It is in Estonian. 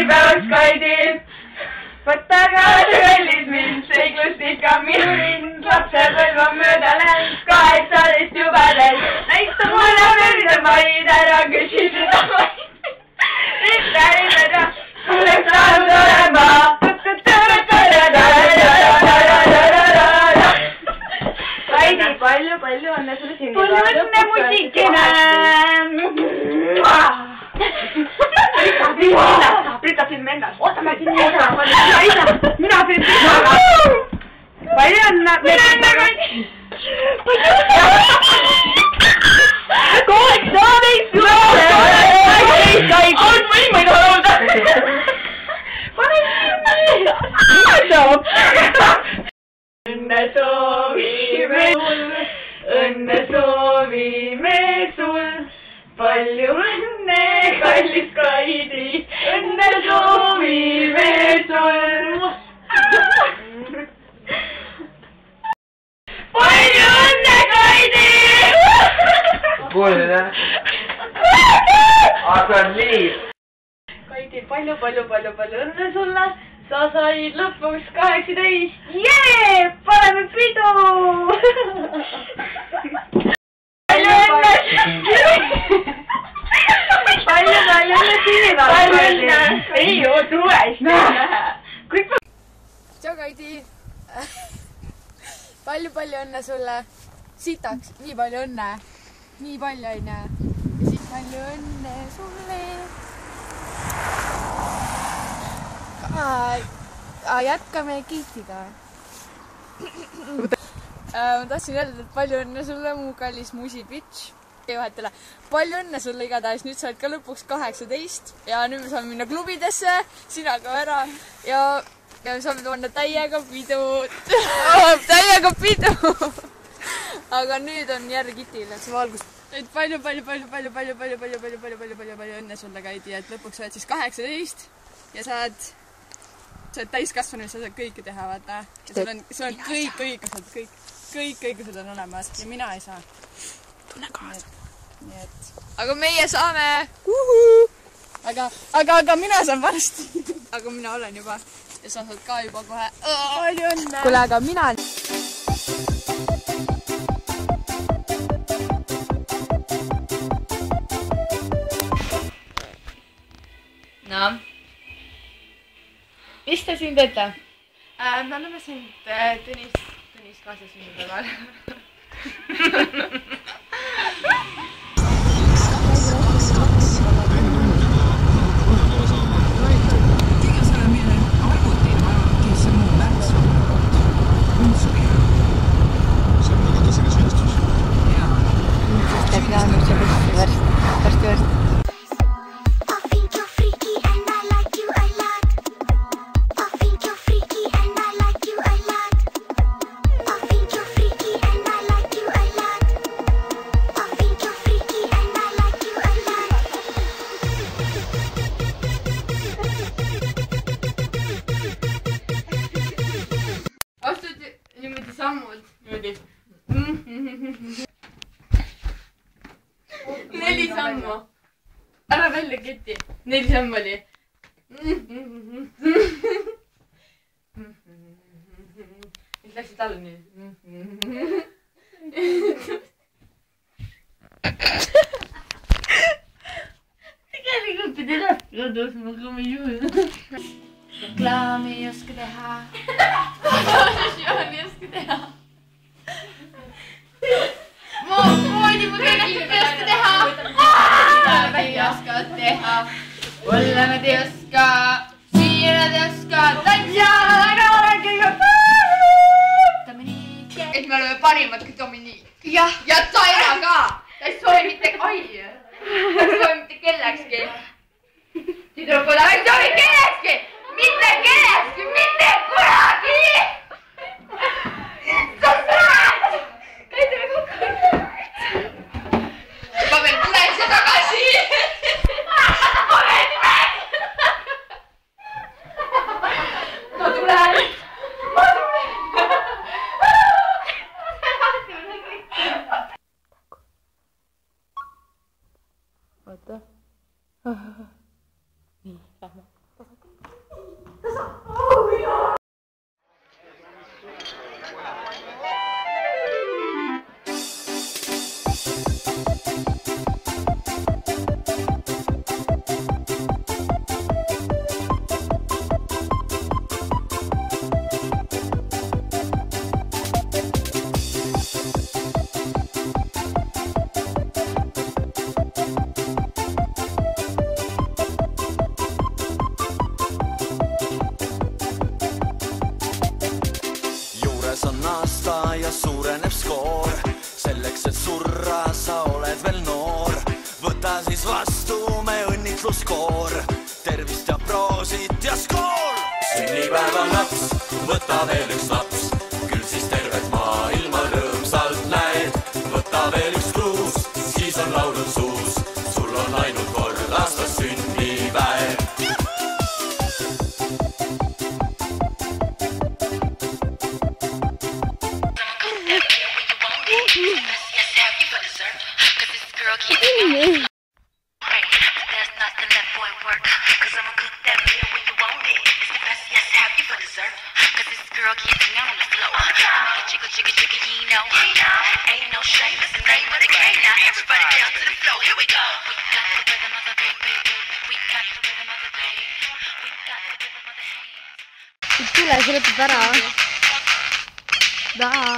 sünnipäevaks Kaidi. võta kaasa kallis mind, seiklustika minu rind, lapsepõlv on mööda läinud, 18 juba täis. näita mulle mööda maid, ära küsi seda maid. Pärimeda, oleks saanud olema. Kaidi, palju õnne sulle sünnipäeva. palju õnne musikene. Brita film endas. Ootame siin nii. Mina film endas. Palju õnne. Õnne soovime sul, palju õnne, kallis Kaidi, õnne soovime sul. palju õnne, Kaidi! kuulda? aga nii. Kaidi, palju õnne sulle. Sa said lõpuks 18. Jee! Paneme pidu! palju õnne sünnipäeva! palju õnne! Ei oo, truesti! Tšau, Kaidi! palju õnne sulle! Sitaks, nii palju õnne! Nii palju õnne! Palju õnne sulle! Jätkame Keitiga. Ma tahtsin öelda, et palju õnne sulle, mu kallis musipitš. Juhetele. Palju õnne sulle igatahes, nüüd sa oled ka lõpuks 18 ja nüüd me saame minna klubidesse, sina ka ära ja me saame panna täiega pidu. Täiega pidu! Aga nüüd on järg Kitil, et see valgus. Et palju õnne sulle, Kaidi, et lõpuks sa oled siis 18 ja sa oled täiskasvanu, sa saad kõike teha, vaata. Sul on kõik õigused on olemas ja mina ei saa. Nii et. Aga meie saame! Aga mina saan varsti. Aga mina olen juba. Ja sa saad ka juba kohe. Palju õnne! Kuule, aga mina... No. Mis te siin teete? Me oleme siin Tõnis kaasa sünnipäeval. Varsti. Niimoodi sammud. Niimoodi. 4 sammu. Ära välja keti. 4 sammu oli. Nüüd läksid alla nii. Tegelikult pidi lõppudus, ma kui me juhul. Reklaami ei oska teha. Reklaami ei oska teha. Moodi ma kõigest ei oska teha. Ei oska teha. Olla nad ei oska. Süüa nad ei oska. Tantsia nad ei oska. Dominique. Et me oleme parimad kui Dominique. Ja Taina ka. Ta ei soovi mitte ai. Ta ei soovi mitte kellekski. Tüdrukul ei soovi kellekski. Mitte kellekski, mitte kunagi! Sa saad! Käidame kokku! Ma veel tulen siia tagasi! Ma veel tulen! Ma tulen! Ma tulen! Oota. Nii, lähme. suureneb skoor. Selleks, et surra, sa oled veel noor. Võta siis vastu me õnnitluskoor. Tervist ja proosit ja skoor! Sünnipäev on laps, võta veel üks laps. Küll siis tervet maailma rõõmsalt näed. Võta veel üks kruus, siis on laulud suus. Sul on ainult kord aastas sünnipäev. Tule, see lõpeb ära. Daa.